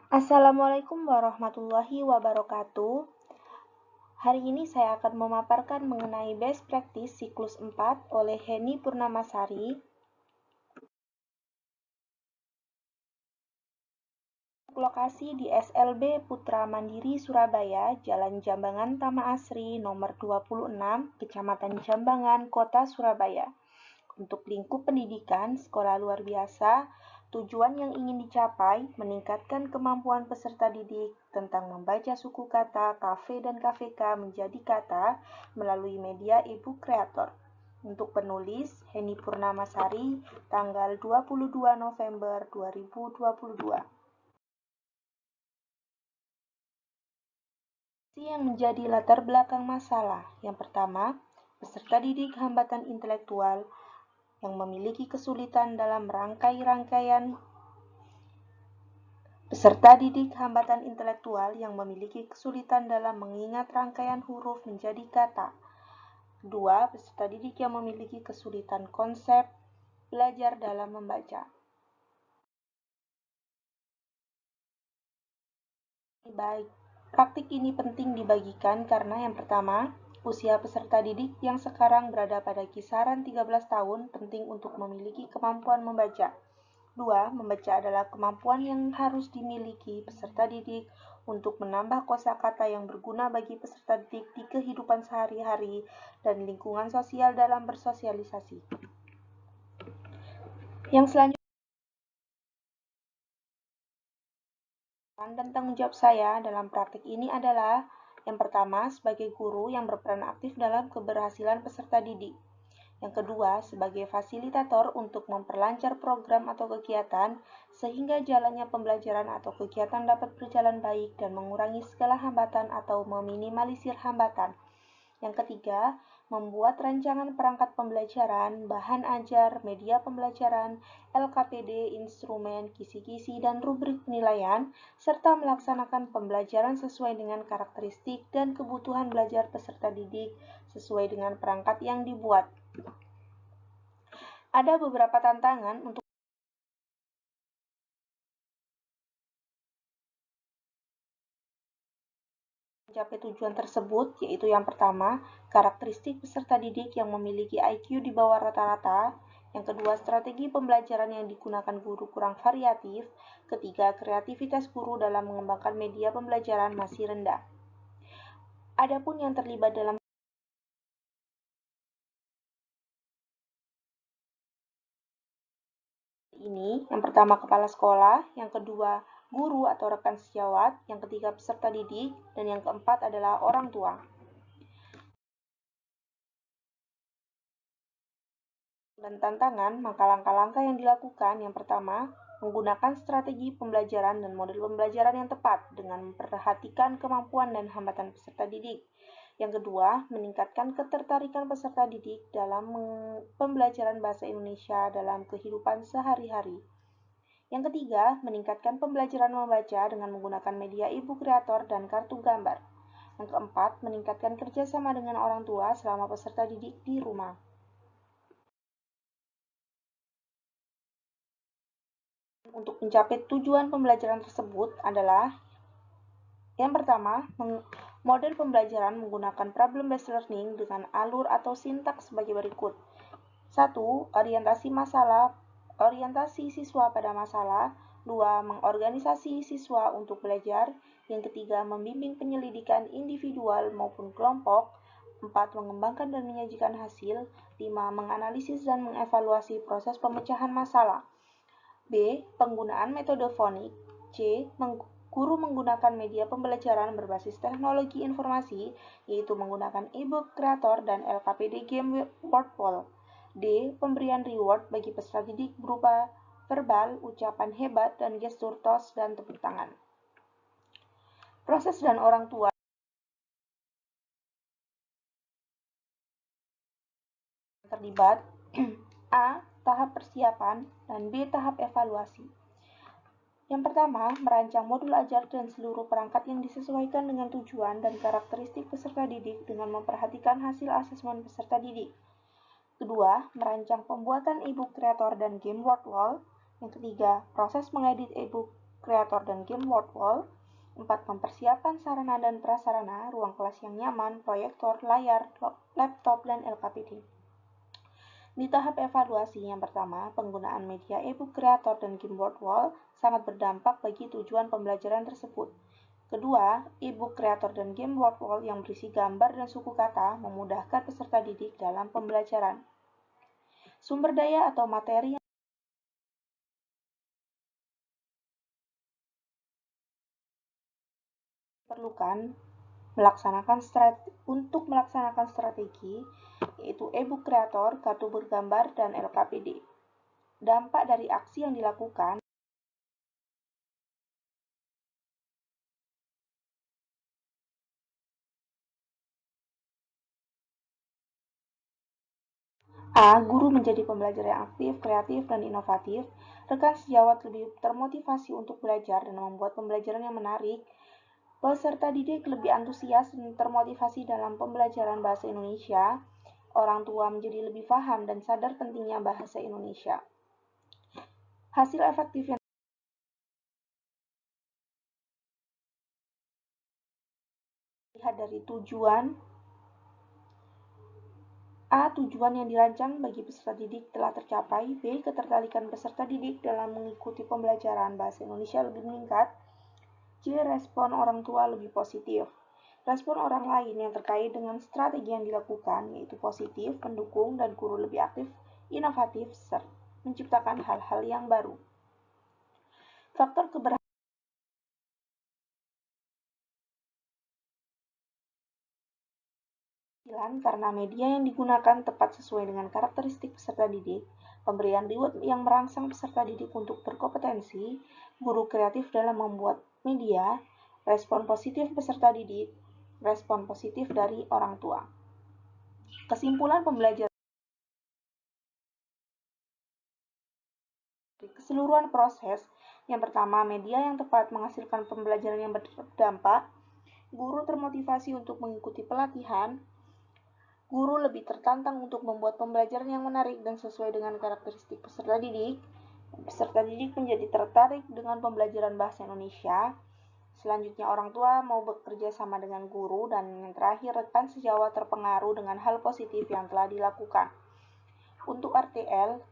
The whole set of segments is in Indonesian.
Assalamualaikum warahmatullahi wabarakatuh. Hari ini saya akan memaparkan mengenai Best Practice Siklus 4 oleh Henny Purnamasari. Lokasi di SLB Putra Mandiri Surabaya, Jalan Jambangan Tama Asri, nomor 26, Kecamatan Jambangan, Kota Surabaya. Untuk lingkup pendidikan, sekolah luar biasa, tujuan yang ingin dicapai meningkatkan kemampuan peserta didik tentang membaca suku kata KV dan KVK menjadi kata melalui media e-book kreator. Untuk penulis, Henny Purnamasari, tanggal 22 November 2022. Yang menjadi latar belakang masalah. Yang pertama, peserta didik hambatan intelektual yang memiliki kesulitan dalam rangkaian peserta didik hambatan intelektual yang memiliki kesulitan dalam mengingat rangkaian huruf menjadi kata. Kedua, peserta didik yang memiliki kesulitan konsep belajar dalam membaca. Baik, praktik ini penting dibagikan karena yang pertama, usia peserta didik yang sekarang berada pada kisaran 13 tahun penting untuk memiliki kemampuan membaca. 2. Membaca adalah kemampuan yang harus dimiliki peserta didik untuk menambah kosakata yang berguna bagi peserta didik di kehidupan sehari-hari dan lingkungan sosial dalam bersosialisasi. Yang selanjutnya, dan tanggung jawab saya dalam praktik ini adalah yang pertama, sebagai guru yang berperan aktif dalam keberhasilan peserta didik. Yang kedua, sebagai fasilitator untuk memperlancar program atau kegiatan sehingga jalannya pembelajaran atau kegiatan dapat berjalan baik dan mengurangi segala hambatan atau meminimalisir hambatan. Yang ketiga, membuat rancangan perangkat pembelajaran, bahan ajar, media pembelajaran, LKPD, instrumen, kisi-kisi, dan rubrik penilaian, serta melaksanakan pembelajaran sesuai dengan karakteristik dan kebutuhan belajar peserta didik sesuai dengan perangkat yang dibuat. Ada beberapa tantangan untuk mencapai tujuan tersebut, yaitu yang pertama, karakteristik peserta didik yang memiliki IQ di bawah rata-rata. Yang kedua, strategi pembelajaran yang digunakan guru kurang variatif. Ketiga, kreativitas guru dalam mengembangkan media pembelajaran masih rendah. Adapun yang terlibat dalam ini, yang pertama kepala sekolah, yang kedua guru atau rekan sejawat, yang ketiga peserta didik, dan yang keempat adalah orang tua. Dan tantangan, maka langkah-langkah yang dilakukan yang pertama, menggunakan strategi pembelajaran dan model pembelajaran yang tepat dengan memperhatikan kemampuan dan hambatan peserta didik. Yang kedua, meningkatkan ketertarikan peserta didik dalam pembelajaran bahasa Indonesia dalam kehidupan sehari-hari. Yang ketiga, meningkatkan pembelajaran membaca dengan menggunakan media e-book kreator dan kartu gambar. Yang keempat, meningkatkan kerjasama dengan orang tua selama peserta didik di rumah. Untuk mencapai tujuan pembelajaran tersebut adalah yang pertama, model pembelajaran menggunakan problem-based learning dengan alur atau sintaks sebagai berikut. 1. Orientasi siswa pada masalah. 2. Mengorganisasi siswa untuk belajar. Yang ketiga, membimbing penyelidikan individual maupun kelompok. 4. Mengembangkan dan menyajikan hasil. 5. Menganalisis dan mengevaluasi proses pemecahan masalah. B. Penggunaan metode fonik. C. Guru menggunakan media pembelajaran berbasis teknologi informasi, yaitu menggunakan e-book kreator dan LKPD Game Word Wall. D. Pemberian reward bagi peserta didik berupa verbal, ucapan hebat, dan gestur tos dan tepuk tangan. Proses dan orang tua terlibat. A. Tahap persiapan dan B. Tahap evaluasi. Yang pertama, merancang modul ajar dan seluruh perangkat yang disesuaikan dengan tujuan dan karakteristik peserta didik dengan memperhatikan hasil asesmen peserta didik. Kedua, merancang pembuatan e-book kreator dan game word wall. Yang ketiga, proses mengedit e-book kreator dan game board wall. 4. Mempersiapkan sarana dan prasarana, ruang kelas yang nyaman, proyektor, layar, laptop, dan LKPD. Di tahap evaluasi yang pertama, penggunaan media e-book kreator dan game board wall sangat berdampak bagi tujuan pembelajaran tersebut. Kedua, e-book kreator dan game board wall yang berisi gambar dan suku kata memudahkan peserta didik dalam pembelajaran. Sumber daya atau materi yang diperlukan untuk melaksanakan strategi, yaitu e-book kreator, kartu bergambar, dan LKPD. Dampak dari aksi yang dilakukan A. Guru menjadi pembelajar yang aktif, kreatif, dan inovatif. Rekan sejawat lebih termotivasi untuk belajar dan membuat pembelajaran yang menarik. Peserta didik lebih antusias dan termotivasi dalam pembelajaran bahasa Indonesia. Orang tua menjadi lebih paham dan sadar pentingnya bahasa Indonesia. Hasil efektif yang dilihat dari tujuan A. Tujuan yang dirancang bagi peserta didik telah tercapai. B. Ketertarikan peserta didik dalam mengikuti pembelajaran bahasa Indonesia lebih meningkat. C. Respon orang tua lebih positif. Respon orang lain yang terkait dengan strategi yang dilakukan yaitu positif, mendukung, dan guru lebih aktif, inovatif, serta menciptakan hal-hal yang baru. Faktor keberhasilan karena media yang digunakan tepat sesuai dengan karakteristik peserta didik, pemberian reward yang merangsang peserta didik untuk berkompetensi, guru kreatif dalam membuat media, respon positif peserta didik, respon positif dari orang tua. Kesimpulan pembelajaran keseluruhan proses. Yang pertama, media yang tepat menghasilkan pembelajaran yang berdampak. Guru termotivasi untuk mengikuti pelatihan. Guru lebih tertantang untuk membuat pembelajaran yang menarik dan sesuai dengan karakteristik peserta didik. Peserta didik menjadi tertarik dengan pembelajaran bahasa Indonesia. Selanjutnya, orang tua mau bekerja sama dengan guru. Dan yang terakhir, rekan sejawat terpengaruh dengan hal positif yang telah dilakukan. Untuk RTL,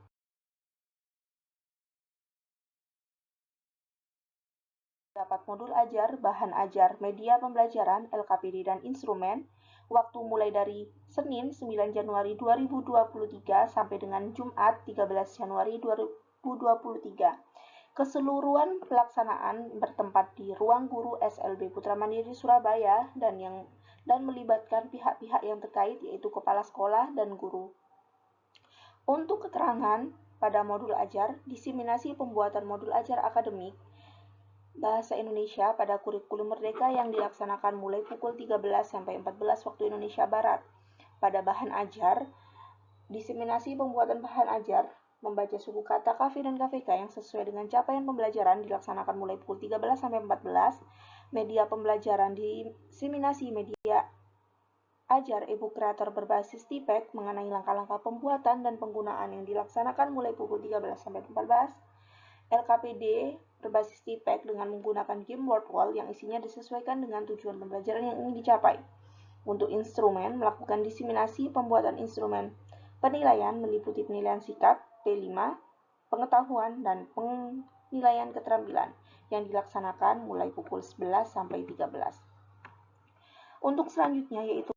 dapat modul ajar, bahan ajar, media pembelajaran, LKPD, dan instrumen. Waktu mulai dari Senin 9 Januari 2023 sampai dengan Jumat 13 Januari 2023. Keseluruhan pelaksanaan bertempat di Ruang Guru SLB Putra Mandiri Surabaya dan melibatkan pihak-pihak yang terkait yaitu kepala sekolah dan guru. Untuk keterangan pada modul ajar, diseminasi pembuatan modul ajar akademik Bahasa Indonesia pada kurikulum Merdeka yang dilaksanakan mulai pukul 13 sampai 14 waktu Indonesia Barat. Pada bahan ajar, diseminasi pembuatan bahan ajar, membaca suku kata KV dan KVK yang sesuai dengan capaian pembelajaran dilaksanakan mulai pukul 13 sampai 14. Media pembelajaran diseminasi media ajar e-book kreator berbasis TPEC mengenai langkah-langkah pembuatan dan penggunaan yang dilaksanakan mulai pukul 13 sampai 14. LKPD berbasis TPEC dengan menggunakan game board wall yang isinya disesuaikan dengan tujuan pembelajaran yang ingin dicapai. Untuk instrumen, melakukan diseminasi pembuatan instrumen penilaian meliputi penilaian sikap, P5, pengetahuan, dan penilaian keterampilan yang dilaksanakan mulai pukul 11 sampai 13. Untuk selanjutnya yaitu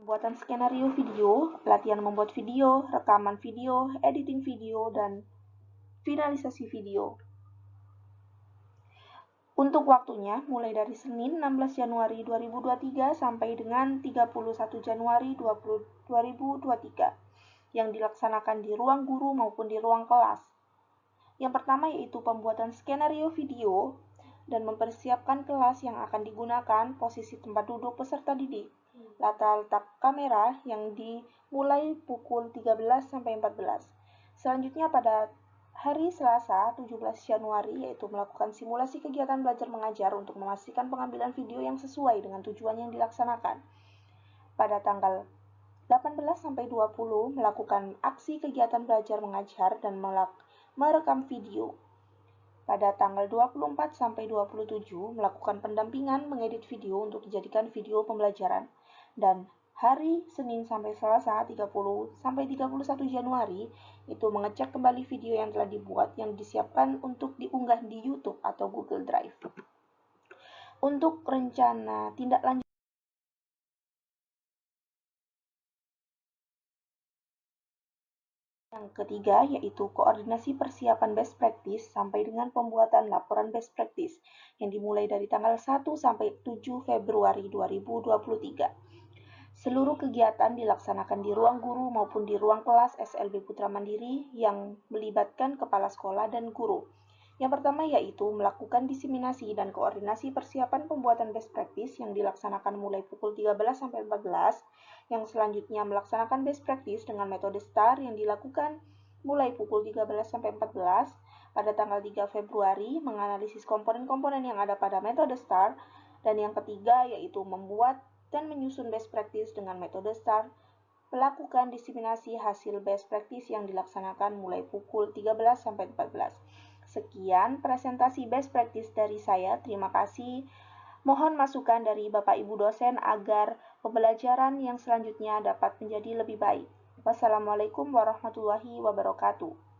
pembuatan skenario video, pelatihan membuat video, rekaman video, editing video, dan finalisasi video. Untuk waktunya, mulai dari Senin 16 Januari 2023 sampai dengan 31 Januari 2023, yang dilaksanakan di ruang guru maupun di ruang kelas. Yang pertama yaitu pembuatan skenario video dan mempersiapkan kelas yang akan digunakan, posisi tempat duduk peserta didik, latar letak kamera yang dimulai pukul 13 sampai 14. Selanjutnya pada hari Selasa 17 Januari yaitu melakukan simulasi kegiatan belajar mengajar untuk memastikan pengambilan video yang sesuai dengan tujuan yang dilaksanakan. Pada tanggal 18-20 melakukan aksi kegiatan belajar mengajar dan merekam video. Pada tanggal 24-27 melakukan pendampingan mengedit video untuk dijadikan video pembelajaran. Dan hari Senin sampai Selasa 30-31 Januari itu mengecek kembali video yang telah dibuat yang disiapkan untuk diunggah di YouTube atau Google Drive. Untuk rencana tindak lanjut yang ketiga yaitu koordinasi persiapan best practice sampai dengan pembuatan laporan best practice yang dimulai dari tanggal 1 sampai 7 Februari 2023. Seluruh kegiatan dilaksanakan di ruang guru maupun di ruang kelas SLB Putra Mandiri yang melibatkan kepala sekolah dan guru. Yang pertama yaitu melakukan diseminasi dan koordinasi persiapan pembuatan best practice yang dilaksanakan mulai pukul 13 sampai 14, yang selanjutnya melaksanakan best practice dengan metode STAR yang dilakukan mulai pukul 13 sampai 14. Pada tanggal 3 Februari menganalisis komponen-komponen yang ada pada metode STAR, dan yang ketiga yaitu membuat dan menyusun best practice dengan metode STAR, melakukan diseminasi hasil best practice yang dilaksanakan mulai pukul 13 sampai 14. Sekian presentasi best practice dari saya. Terima kasih. Mohon masukan dari Bapak Ibu dosen agar pembelajaran yang selanjutnya dapat menjadi lebih baik. Wassalamualaikum warahmatullahi wabarakatuh.